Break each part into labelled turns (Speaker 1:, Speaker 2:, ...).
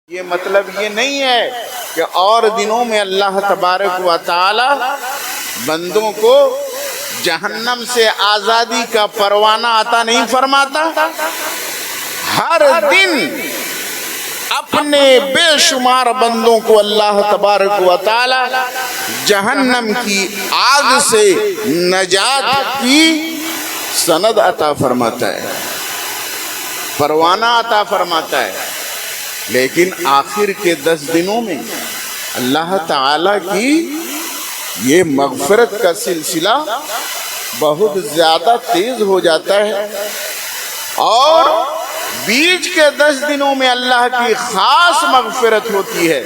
Speaker 1: یہ مطلب یہ نہیں ہے کہ اور دنوں میں اللہ تبارک و تعالی بندوں کو جہنم سے آزادی کا پروانہ عطا نہیں فرماتا. ہر دن اپنے بے شمار بندوں کو اللہ تبارک و تعالی جہنم کی آگ سے نجات کی سند عطا فرماتا ہے، پروانہ عطا فرماتا ہے. لیکن آخر کے 10 دنوں میں اللہ تعالیٰ کی یہ مغفرت کا سلسلہ بہت زیادہ تیز ہو جاتا ہے، اور بیچ کے 10 دنوں میں اللہ کی خاص مغفرت ہوتی ہے.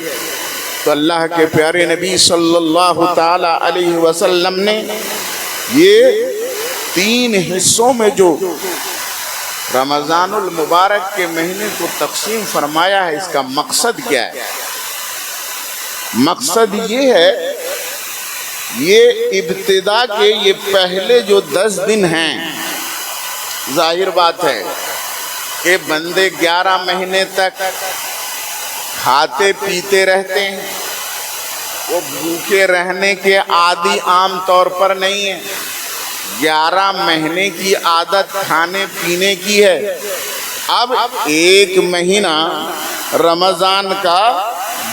Speaker 1: تو اللہ کے پیارے نبی صلی اللہ تعالی علیہ وسلم نے یہ 3 حصوں میں جو رمضان المبارک کے مہینے کو تقسیم فرمایا ہے، اس کا مقصد کیا ہے؟ مقصد یہ ہے، یہ ابتدا کے یہ پہلے جو 10 دن ہیں، ظاہر بات ہے کہ بندے 11 مہینے تک کھاتے پیتے رہتے ہیں، وہ بھوکے رہنے کے عادی عام طور پر نہیں ہیں. 11 مہینے کی عادت کھانے پینے کی ہے. اب 1 مہینہ رمضان کا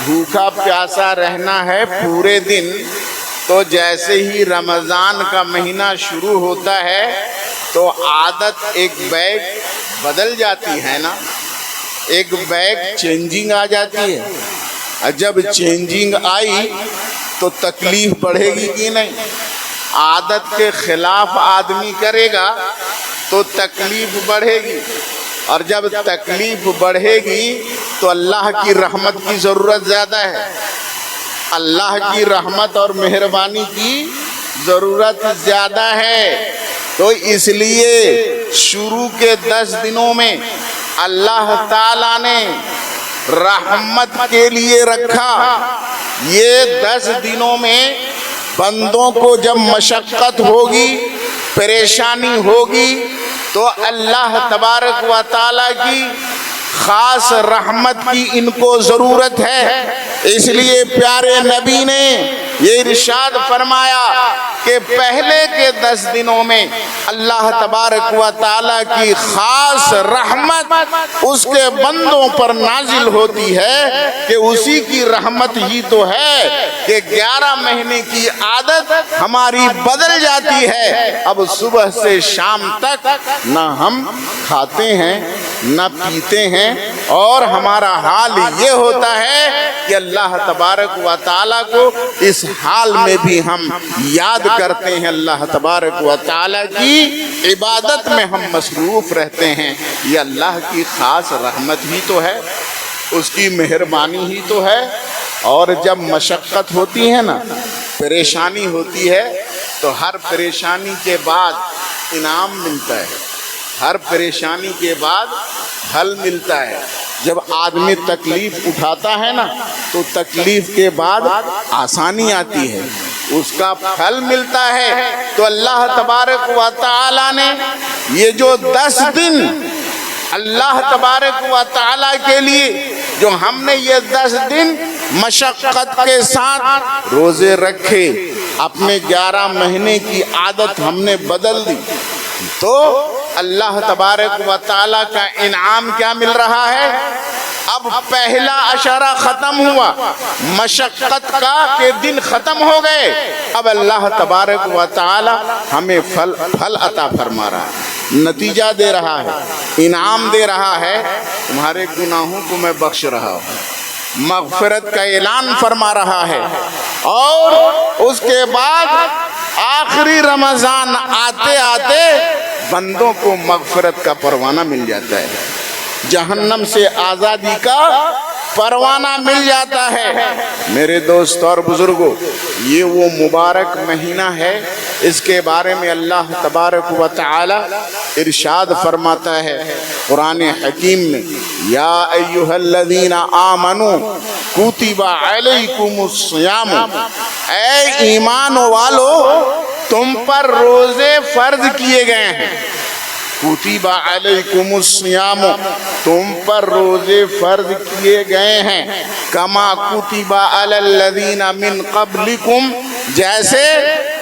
Speaker 1: بھوکا پیاسا رہنا ہے پورے دن. تو جیسے ہی رمضان کا مہینہ شروع ہوتا ہے تو عادت ایک بیگ بدل جاتی ہے نا، ایک بیگ چینجنگ آ جاتی ہے. جب چینجنگ آئی تو تکلیف بڑھے گی کہ نہیں؟ عادت کے خلاف آدمی کرے گا تو تکلیف بڑھے گی، اور جب تکلیف بڑھے گی تو اللہ کی رحمت کی ضرورت زیادہ ہے، اللہ کی رحمت اور مہربانی کی ضرورت زیادہ ہے. تو اس لیے شروع کے 10 دنوں میں اللہ تعالیٰ نے رحمت کے لیے رکھا. یہ 10 دنوں میں بندوں کو جب مشقت ہوگی، پریشانی ہوگی، تو اللہ تبارک و تعالیٰ کی خاص رحمت کی ان کو ضرورت ہے. اس لیے پیارے نبی نے یہ ارشاد فرمایا کہ پہلے کے 10 دنوں میں اللہ تبارک و تعالیٰ کی خاص رحمت اس کے بندوں پر نازل ہوتی ہے کہ اسی کی رحمت ہی تو ہے کہ 11 مہینے کی عادت ہماری بدل جاتی ہے. اب صبح سے شام تک نہ ہم کھاتے ہیں نہ پیتے ہیں، اور ہمارا حال یہ ہوتا ہے کہ اللہ تبارک و تعالیٰ کو اس حال میں بھی ہم یاد کرتے ہیں، اللہ تبارک و تعالیٰ کی عبادت میں ہم مصروف رہتے ہیں. یہ اللہ کی خاص رحمت ہی تو ہے، اس کی مہربانی ہی تو ہے. اور جب مشقت ہوتی ہے نا، پریشانی ہوتی ہے، تو ہر پریشانی کے بعد انعام ملتا ہے، ہر پریشانی کے بعد حل ملتا ہے. جب آدمی تکلیف اٹھاتا ہے نا تو تکلیف کے بعد آسانی آتی ہے، اس کا پھل ملتا ہے. تو اللہ تبارک و تعالیٰ نے یہ جو 10 دن اللہ تبارک و تعالیٰ کے لیے جو ہم نے یہ 10 دن مشقت کے ساتھ روزے رکھے، اپنے 11 مہینے کی عادت ہم نے بدل دی، تو اللہ تبارک و تعالیٰ کا انعام کیا مل رہا ہے؟ اب پہلا اشارہ ختم ہوا، مشقت کا کہ دن ختم ہو گئے. اب اللہ تبارک و تعالیٰ ہمیں پھل عطا فرما رہا ہے، نتیجہ دے رہا ہے، انعام دے رہا ہے. تمہارے گناہوں کو میں بخش رہا ہوں، مغفرت کا اعلان فرما رہا ہے. اور اس کے بعد آخری رمضان آتے آتے بندوں کو مغفرت کا پروانہ مل جاتا ہے، جہنم سے آزادی کا پروانہ مل جاتا ہے. میرے دوست اور بزرگوں، یہ وہ مبارک مہینہ ہے، اس کے بارے میں اللہ تبارک و تعالی ارشاد فرماتا ہے قرآن حکیم میں، یا ایھا الذین آمنوا کتب علیکم الصیام، اے ایمان والو تم پر روزے فرض کیے گئے ہیں. کتب علیکم الصیام، تم پر روزے فرض کیے گئے ہیں، کما کتب علی الذین من قبلکم، جیسے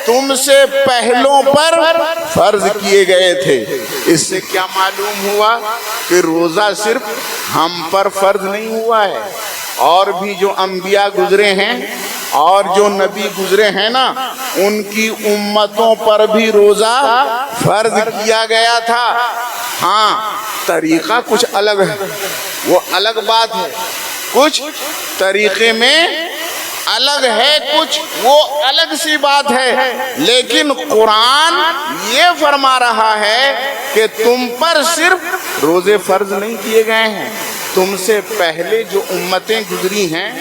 Speaker 1: تم سے پہلوں پر فرض کیے گئے تھے۔ اس سے کیا معلوم ہوا کہ روزہ صرف ہم پر فرض نہیں ہوا ہے، اور بھی جو انبیاء گزرے ہیں اور جو نبی گزرے ہیں نا، ان کی امتوں پر بھی روزہ فرض کیا گیا تھا۔ ہاں طریقہ کچھ الگ ہے، وہ الگ بات ہے، کچھ طریقے میں الگ ہے، کچھ وہ الگ سی بات ہے، لیکن قرآن یہ فرما رہا ہے کہ تم پر صرف روزے فرض نہیں کیے گئے ہیں، تم سے پہلے جو امتیں گزری ہیں،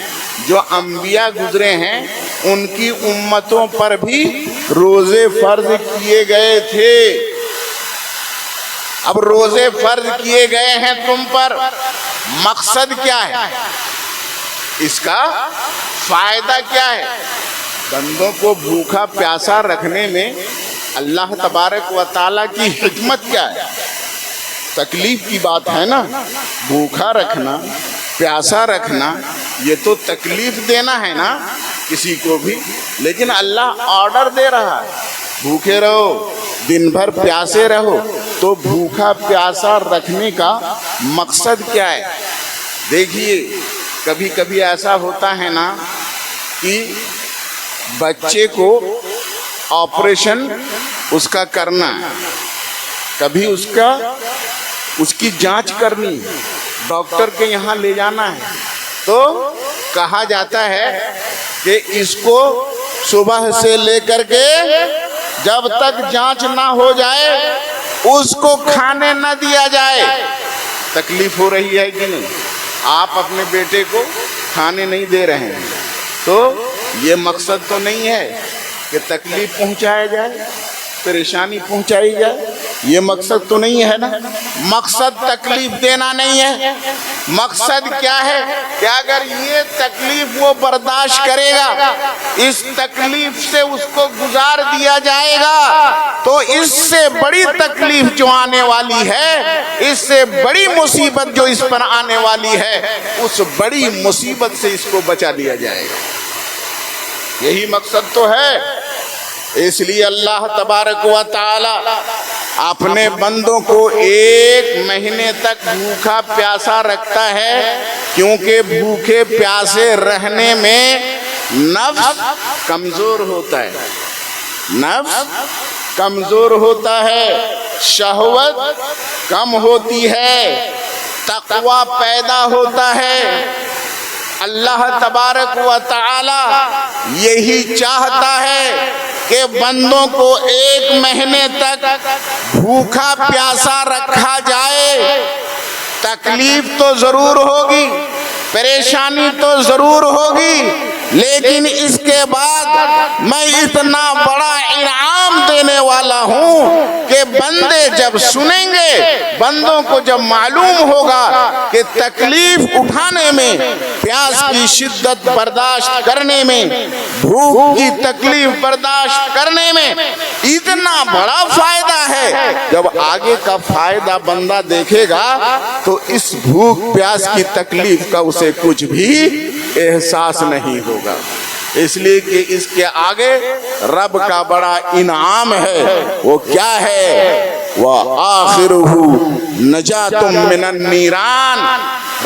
Speaker 1: جو انبیاء گزرے ہیں، ان کی امتوں پر بھی روزے فرض کیے گئے تھے۔ اب روزے فرض کیے گئے ہیں تم پر، مقصد کیا ہے اس کا؟ فائدہ کیا ہے؟ بندوں کو بھوکا پیاسا رکھنے میں اللہ تبارک و تعالیٰ کی حکمت کیا ہے؟ تکلیف کی بات ہے نا، بھوکا رکھنا، پیاسا رکھنا، یہ تو تکلیف دینا ہے نا کسی کو بھی، لیکن اللہ آرڈر دے رہا ہے بھوکے رہو، دن بھر پیاسے رہو۔ تو بھوکا پیاسا رکھنے کا مقصد کیا ہے؟ دیکھیے کبھی کبھی ایسا ہوتا ہے نا کہ بچے کو آپریشن اس کا کرنا ہے، کبھی اس کی جانچ کرنی، ڈاکٹر کے یہاں لے جانا ہے، تو کہا جاتا ہے کہ اس کو صبح سے لے کر کے جب تک جانچ نہ ہو جائے اس کو کھانے نہ دیا جائے۔ تکلیف ہو رہی ہے کہ نہیں؟ آپ اپنے بیٹے کو کھانے نہیں دے رہے ہیں، تو یہ مقصد تو نہیں ہے کہ تکلیف پہنچایا جائے، پریشانی پہنچائی جائے، یہ مقصد تو نہیں ہے نا۔ مقصد تکلیف دینا نہیں ہے، مقصد کیا ہے کہ اگر یہ تکلیف وہ برداشت کرے گا، اس تکلیف سے اس کو گزار دیا جائے گا، تو اس سے بڑی تکلیف جو آنے والی ہے، اس سے بڑی مصیبت جو اس پر آنے والی ہے، اس بڑی مصیبت سے اس کو بچا لیا جائے گا۔ یہی مقصد تو ہے۔ اس لیے اللہ تبارک و تعالی اپنے بندوں کو 1 مہینے تک بھوکا پیاسا رکھتا ہے، کیونکہ بھوکے پیاسے رہنے میں نفس کمزور ہوتا ہے، نفس کمزور ہوتا ہے، شہوت کم ہوتی ہے، تقوی پیدا ہوتا ہے۔ اللہ تبارک و تعالی یہی چاہتا ہے کہ بندوں کو 1 مہینے تک بھوکا پیاسا رکھا جائے۔ تکلیف تو ضرور ہوگی، پریشانی تو ضرور ہوگی، لیکن اس کے بعد میں اتنا بڑا انعام دینے والا ہوں کہ بندے جب سنیں گے، بندوں کو جب معلوم ہوگا کہ تکلیف اٹھانے میں، پیاس کی شدت برداشت کرنے میں، بھوک کی تکلیف برداشت کرنے میں اتنا بڑا فائدہ ہے، جب آگے کا فائدہ بندہ دیکھے گا تو اس بھوک پیاس کی تکلیف کا اسے کچھ بھی احساس نہیں ہوگا۔ اس لیے کہ اس کے آگے رب کا بڑا انعام ہے، وہ کیا ہے؟ وَآخِرُهُ نَجَاتٌ مِّنَ النِّيرَانِ۔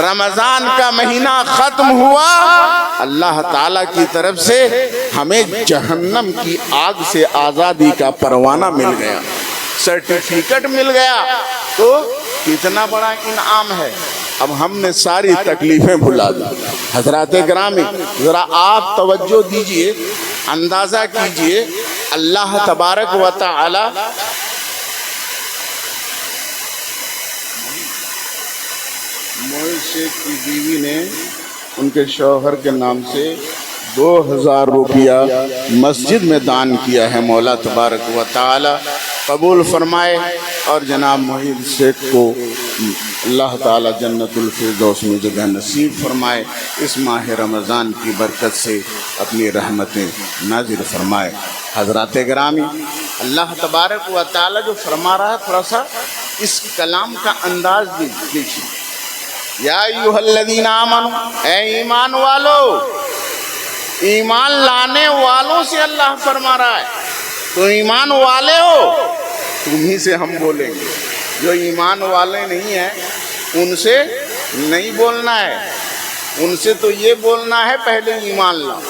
Speaker 1: رمضان کا مہینہ ختم ہوا، اللہ تعالیٰ کی طرف سے ہمیں جہنم کی آگ سے آزادی کا پروانہ مل گیا، سرٹیفکیٹ مل گیا، تو کتنا بڑا انعام ہے۔ اب ہم نے ساری تکلیفیں بھلا دی۔ حضرات گرامی ذرا آپ توجہ دیجئے، اندازہ کیجئے، اللہ تبارک و تعالی موئز شیخ کی بیوی نے ان کے شوہر کے نام سے 2000 روپیہ مسجد میں دان کیا ہے۔ مولا تبارک و تعالی قبول فرمائے، اور جناب موئز شیخ کو اللہ تعالی جنت الفردوس میں جگہ نصیب فرمائے، اس ماہ رمضان کی برکت سے اپنی رحمتیں نازل فرمائے۔ حضرات گرامی، اللہ تبارک و تعالی جو فرما رہا ہے، تھوڑا سا اس کلام کا انداز دیکھیے، یا ایھا الذین آمنوا، اے ایمان والو، ایمان لانے والوں سے اللہ فرما رہا ہے، تو ایمان والے ہو تمہیں سے ہم بولیں گے، جو ایمان والے نہیں ہیں ان سے نہیں بولنا ہے، ان سے تو یہ بولنا ہے پہلے ایمان لاؤ،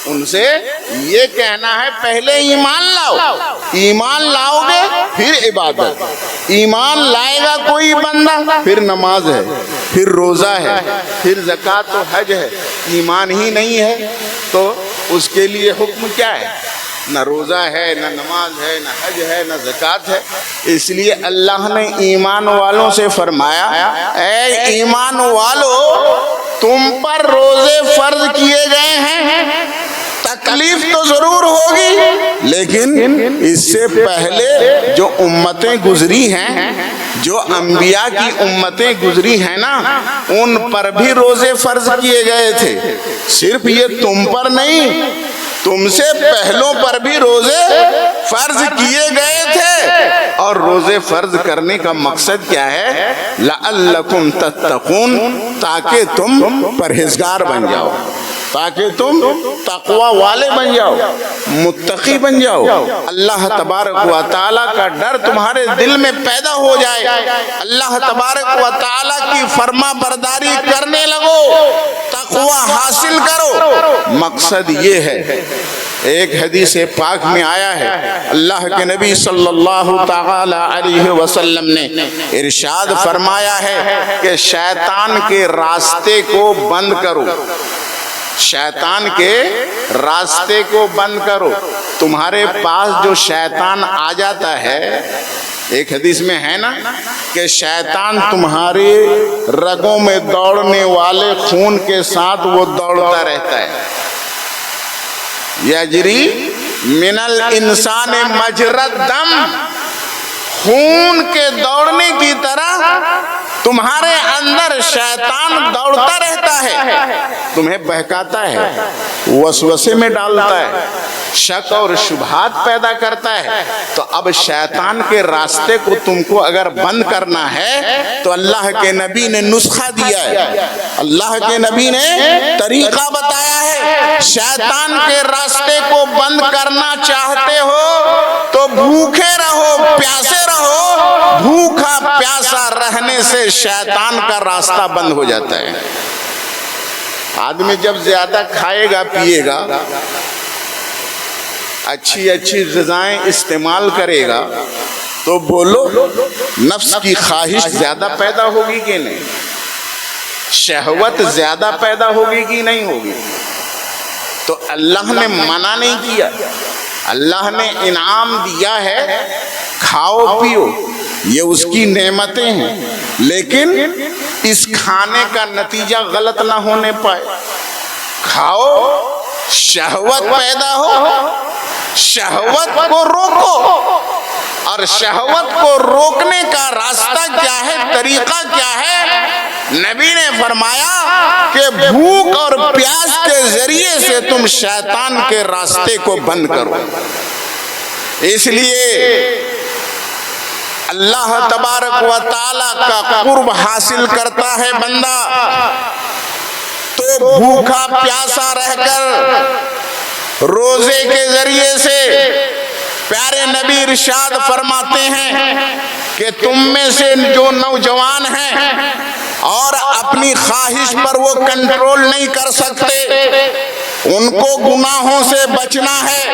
Speaker 1: ان سے یہ کہنا ہے پہلے ایمان لاؤ، ایمان لاؤ گے پھر عبادت، ایمان لائے گا کوئی بندہ پھر نماز ہے، پھر روزہ ہے، پھر زکوٰۃ و حج ہے، ایمان ہی نہیں ہے تو اس کے لیے حکم کیا ہے؟ نہ روزہ ہے، نہ نماز ہے، نہ حج ہے، نہ زکوٰۃ ہے۔ اس لیے اللہ نے ایمان والوں سے فرمایا، اے ایمان والو تم پر روزے فرض کیے گئے ہیں، تکلیف تو ضرور ہوگی لیکن اس سے پہلے جو امتیں گزری ہیں، جو انبیاء کی امتیں گزری ہیں نا، ان پر بھی روزے فرض کیے گئے تھے، صرف یہ تم پر نہیں، تم سے پہلوں پر بھی روزے فرض کیے گئے تھے۔ اور روزے فرض کرنے کا مقصد کیا ہے؟ لعلکم تتقون، تاکہ تم پرہیزگار بن جاؤ، تاکہ تم تقوی والے بن جاؤ، متقی بن جاؤ، اللہ تبارک و تعالیٰ کا ڈر تمہارے دل میں پیدا ہو جائے، اللہ تبارک و تعالیٰ کی فرما برداری کرنے لگو، تقوی حاصل کرو۔ مقصد یہ ہے، ایک حدیث پاک میں آیا ہے، اللہ کے نبی صلی اللہ تعالی علیہ وسلم نے ارشاد فرمایا ہے کہ شیطان کے راستے کو بند کرو، شیطان کے راستے کو بند کرو۔ تمہارے پاس جو شیطان آ جاتا ہے، ایک حدیث میں ہے نا کہ شیطان تمہارے رگوں میں دوڑنے والے خون کے ساتھ وہ دوڑتا رہتا ہے، یجری من الانسان مجری الدم، خون کے دوڑنے کی طرح تمہارے اندر شیطان دوڑتا رہتا ہے، تمہیں بہکاتا ہے، وسوسے میں ڈالتا ہے، شک اور شبہات پیدا کرتا ہے۔ تو اب شیطان کے راستے کو تم کو اگر بند کرنا ہے تو اللہ کے نبی نے نسخہ دیا ہے، اللہ کے نبی نے طریقہ بتایا ہے۔ شیطان کے راستے کو بند کرنا چاہتے ہو تو بھوکے رہو، پیاسے رہو، بھوکا پیاسا رہنے سے شیطان کا راستہ بند ہو جاتا ہے۔ آدمی جب زیادہ کھائے گا پیے گا، اچھی اچھی غذائیں استعمال کرے گا تو بولو نفس کی خواہش زیادہ پیدا ہوگی کہ نہیں؟ شہوت زیادہ پیدا ہوگی کہ نہیں ہوگی؟ تو اللہ نے منع نہیں کیا، اللہ نے انعام دیا ہے، کھاؤ پیو، یہ اس کی نعمتیں ہیں، لیکن اس کھانے کا نتیجہ غلط نہ ہونے پائے۔ کھاؤ، شہوت پیدا ہو، شہوت کو روکو، اور شہوت کو روکنے کا راستہ کیا ہے، طریقہ کیا ہے؟ نبی نے فرمایا کہ بھوک اور پیاس کے ذریعے سے تم شیطان کے راستے کو بند کرو۔ اس لیے اللہ تبارک و تعالیٰ کا قرب حاصل کرتا ہے بندہ تو بھوکا پیاسا رہ کر روزے کے ذریعے سے، پیارے نبی ارشاد فرماتے ہیں کہ تم میں سے جو نوجوان ہیں اور اپنی خواہش پر وہ کنٹرول نہیں کر سکتے، ان کو گناہوں سے بچنا ہے،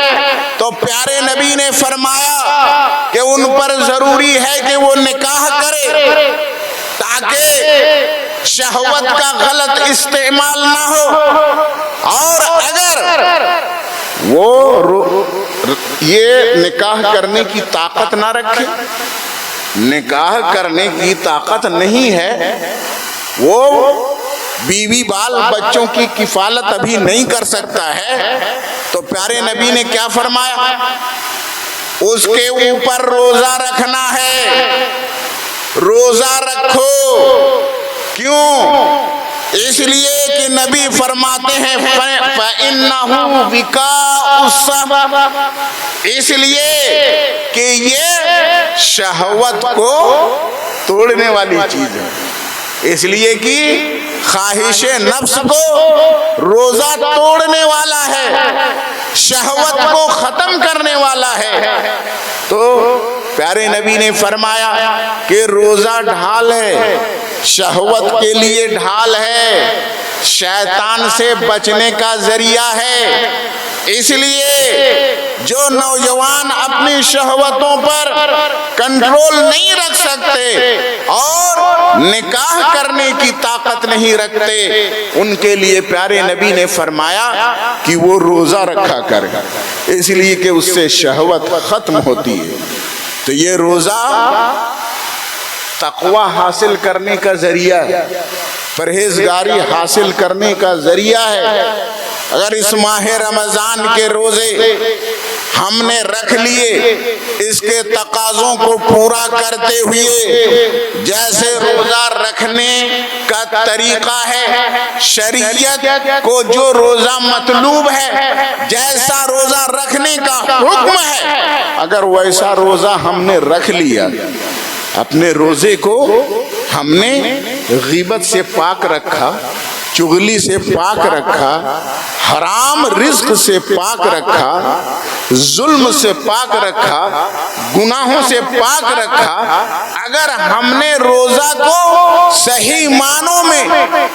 Speaker 1: تو پیارے نبی نے فرمایا کہ ان پر ضروری ہے کہ وہ نکاح کرے تاکہ شہوت کا غلط استعمال نہ ہو، اور اگر وہ یہ نکاح کرنے کی طاقت نہ رکھے، نکاح کرنے کی طاقت نہیں ہے، وہ بیوی بال بچوں کی کفالت ابھی نہیں کر سکتا ہے، تو پیارے نبی نے کیا فرمایا؟ اس کے اوپر روزہ رکھنا ہے، روزہ رکھو۔ کیوں؟ اس لیے کہ نبی فرماتے ہیں فَإِنَّهُ وِقَاءُ الصَّمْ، اس لیے کہ یہ شہوت کو توڑنے والی چیز ہے، اس لیے کہ خواہش نفس کو روزہ توڑنے والا ہے، شہوت کو ختم کرنے والا ہے۔ تو پیارے نبی نے فرمایا کہ روزہ ڈھال ہے، شہوت کے لیے ڈھال ہے، شیطان سے بچنے کا ذریعہ ہے۔ اس لیے جو نوجوان اپنی شہوتوں پر کنٹرول نہیں رکھ سکتے اور نکاح کرنے کی طاقت نہیں رکھتے، ان کے لیے پیارے نبی نے فرمایا کہ وہ روزہ رکھا کرے، اس لیے کہ اس سے شہوت ختم ہوتی ہے۔ تو یہ روزہ تقوی حاصل کرنے کا ذریعہ ہے، پرہیزگاری حاصل کرنے کا ذریعہ ہے۔ اگر اس ماہ رمضان کے روزے ہم نے رکھ لیے، اس کے تقاضوں کو پورا کرتے ہوئے، جیسے روزہ رکھنے کا طریقہ ہے، شریعت کو جو روزہ مطلوب ہے، جیسا روزہ رکھنے کا حکم ہے، اگر ویسا روزہ ہم نے رکھ لیا، اپنے روزے کو ہم نے غیبت سے پاک رکھا، چغلی سے پاک رکھا، حرام رزق سے پاک رکھا، ظلم سے پاک رکھا، گناہوں سے پاک رکھا، اگر ہم نے روزہ کو صحیح معنوں میں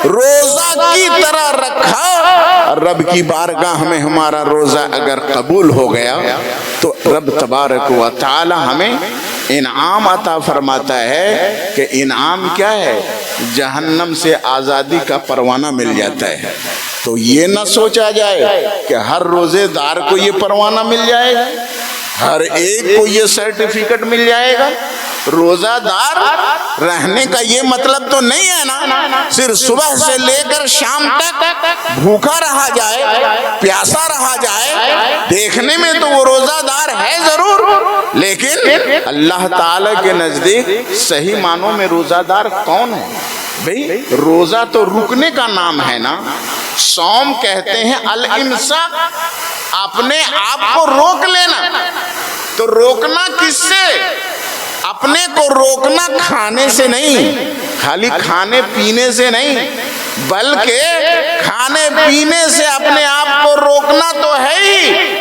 Speaker 1: روزہ کی طرح رکھا، رب کی بارگاہ میں ہمارا روزہ اگر قبول ہو گیا تو رب تبارک و تعالی ہمیں انعام عطا فرماتا ہے۔ کہ انعام کیا ہے؟ جہنم سے آزادی کا پروانہ مل جاتا ہے۔ تو یہ نہ سوچا جائے کہ ہر روزے دار کو یہ پروانہ مل جائے گا، ہر ایک کو یہ سرٹیفکیٹ مل جائے گا۔ روزہ دار رہنے کا یہ مطلب تو نہیں ہے نا صرف صبح سے لے کر شام تک بھوکا رہا جائے، پیاسا رہا جائے۔ دیکھنے میں تو وہ روزہ دار ہے ضرور، لیکن اللہ تعالی کے نزدیک صحیح معنوں میں روزہ دار کون ہے؟ بھئی روزہ تو رکنے کا نام ہے نا۔ صوم کہتے ہیں الامساک، اپنے آپ کو روک لینا۔ تو روکنا کس سے؟ اپنے کو روکنا کھانے سے نہیں، خالی کھانے پینے سے نہیں، بلکہ کھانے پینے سے اپنے آپ کو روکنا تو ہے ہی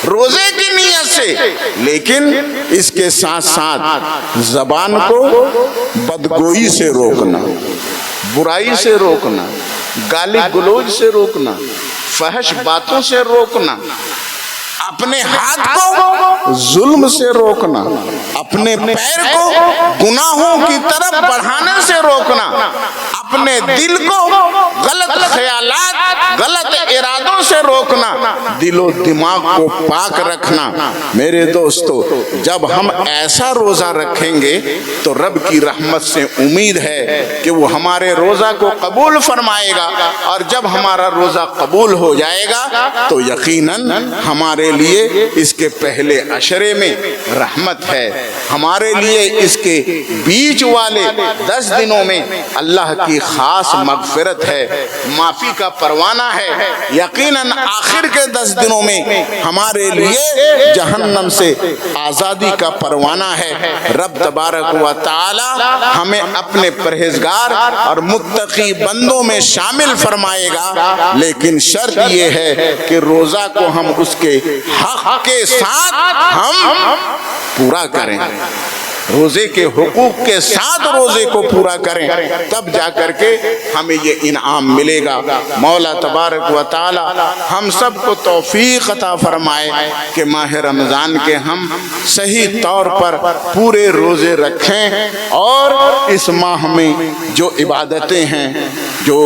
Speaker 1: روزے کی نیت سے، لیکن اس کے ساتھ ساتھ زبان کو بدگوئی سے روکنا، برائی سے روکنا، گالی گلوچ سے روکنا، فحش باتوں سے روکنا، اپنے ہاتھ کو ظلم سے روکنا، اپنے پیر کو گناہوں کی طرف بڑھانے سے روکنا، اپنے دل کو غلط خیالات، غلط ارادوں سے روکنا، دل و دماغ کو پاک رکھنا۔ میرے دوستو، جب ہم ایسا روزہ رکھیں گے تو رب کی رحمت سے امید ہے کہ وہ ہمارے روزہ کو قبول فرمائے گا، اور جب ہمارا روزہ قبول ہو جائے گا تو یقیناً ہمارے لیے اس کے پہلے عشرے میں رحمت ہے، ہمارے لیے اس کے بیچ والے 10 دنوں میں اللہ کی خاص مغفرت ہے، معافی کا پروانہ ہے۔ یقیناً آخر کے 10 دنوں میں ہمارے لیے جہنم سے آزادی کا پروانہ ہے۔ رب تبارک و تعالی ہمیں اپنے پرہیزگار اور متقی بندوں میں شامل فرمائے گا، لیکن شرط یہ ہے کہ روزہ کو ہم اس کے حق کے ساتھ ہم پورا کریں، روزے کے حقوق کے ساتھ روزے کو پورا کریں، تب جا کر کے ہمیں یہ انعام ملے گا۔ مولا تبارک و تعالی ہم سب کو توفیق عطا فرمائے کہ ماہ رمضان کے ہم صحیح طور پر پورے روزے رکھیں، اور اس ماہ میں جو عبادتیں ہیں، جو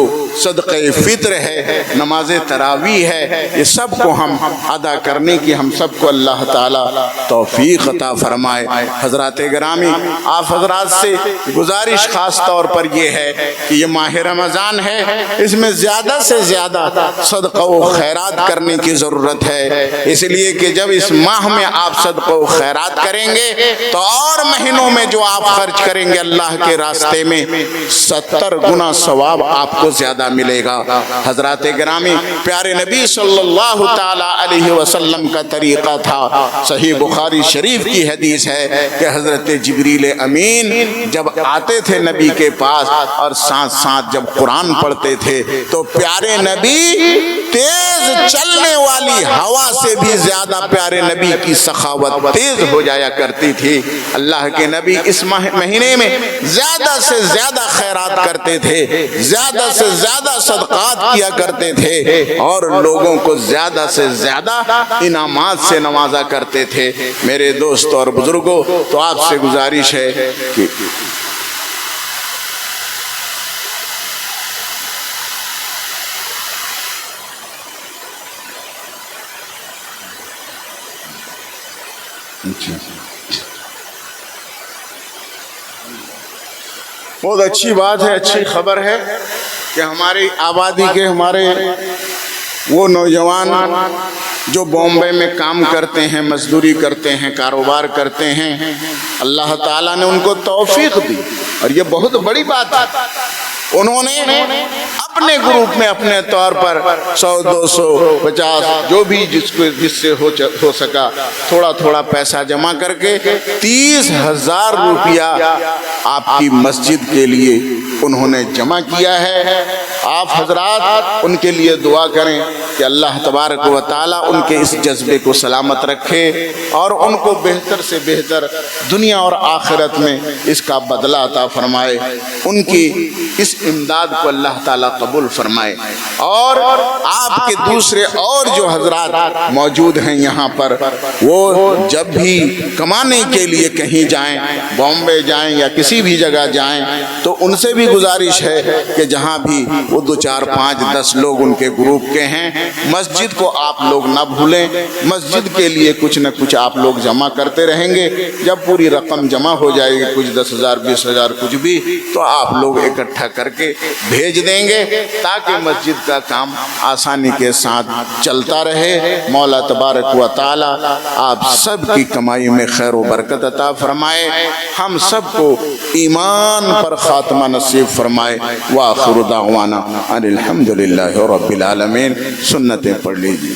Speaker 1: صدقہ فطر ہے، نماز تراویح ہے، یہ سب کو ہم ادا کرنے کی ہم سب کو اللہ تعالی توفیق عطا فرمائے۔ حضرات گرامی، آپ حضرات سے گزارش خاص طور پر یہ ہے کہ یہ ماہ رمضان ہے، اس میں زیادہ سے زیادہ صدقہ و خیرات کرنے کی ضرورت ہے، اس لیے کہ جب اس ماہ میں آپ صدقہ و خیرات کریں گے تو اور مہینوں میں جو آپ خرچ کریں گے اللہ کے راستے میں 70 گنا ثواب آپ کو زیادہ زیادہ ملے گا۔ حضرات گرامی، پیارے نبی صلی اللہ تعالی علیہ وسلم کا طریقہ تھا۔ صحیح بخاری شریف کی حدیث ہے کہ حضرت جبریل امین جب آتے تھے نبی کے پاس اور ساتھ ساتھ جب قرآن پڑھتے تھے تو پیارے نبی تیز چلنے والی ہوا سے بھی زیادہ پیارے نبی کی سخاوت تیز ہو جایا کرتی تھی۔ اللہ کے نبی اس مہینے میں زیادہ سے زیادہ خیرات کرتے تھے، زیادہ سے زیادہ صدقات کیا کرتے تھے اور لوگوں کو زیادہ سے زیادہ انعامات سے نوازا کرتے تھے۔ میرے دوست اور بزرگوں، تو آپ سے گزارش ہے کہ بہت اچھی بات ہے، اچھی خبر ہے کہ ہماری آبادی کے ہمارے وہ نوجوان جو بامبے میں کام کرتے ہیں، مزدوری کرتے ہیں، کاروبار کرتے ہیں، اللہ تعالیٰ نے ان کو توفیق دی اور یہ بہت بڑی بات ہے۔ انہوں نے اپنے گروپ میں اپنے طور پر 100 200 50 جو بھی جس سے ہو سکا تھوڑا تھوڑا پیسہ جمع کر کے 30,000 روپیہ آپ کی مسجد کے لیے انہوں نے جمع کیا ہے۔ آپ حضرات ان کے لیے دعا کریں کہ اللہ تبارک و تعالیٰ ان کے اس جذبے کو سلامت رکھے اور ان کو بہتر سے بہتر دنیا اور آخرت میں اس کا بدلہ عطا فرمائے، ان کی اس امداد کو اللہ تعالیٰ قبول فرمائے۔ اور آپ کے دوسرے اور جو حضرات موجود ہیں یہاں پر، وہ جب بھی کمانے کے لیے کہیں جائیں، بامبے جائیں یا کسی بھی جگہ جائیں، تو ان سے بھی گزارش ہے کہ جہاں بھی وہ 2 4 5 10 لوگ ان کے گروپ کے ہیں، مسجد کو آپ لوگ نہ بھولیں۔ مسجد کے لیے کچھ نہ کچھ آپ لوگ جمع کرتے رہیں گے۔ جب پوری رقم جمع ہو جائے گی، کچھ 10,000 20,000 کچھ بھی، تو آپ لوگ اکٹھا کر کے بھیج دیں گے تاکہ مسجد کا کام آسانی کے ساتھ چلتا رہے۔ مولا تبارک و تعالی آپ سب کی کمائی میں خیر و برکت عطا فرمائے، ہم سب کو ایمان پر خاتمہ نصیب فرمائے۔ وآخر دعوانا ان الحمدللہ رب العالمین۔ سنتیں پڑھ لیجیے۔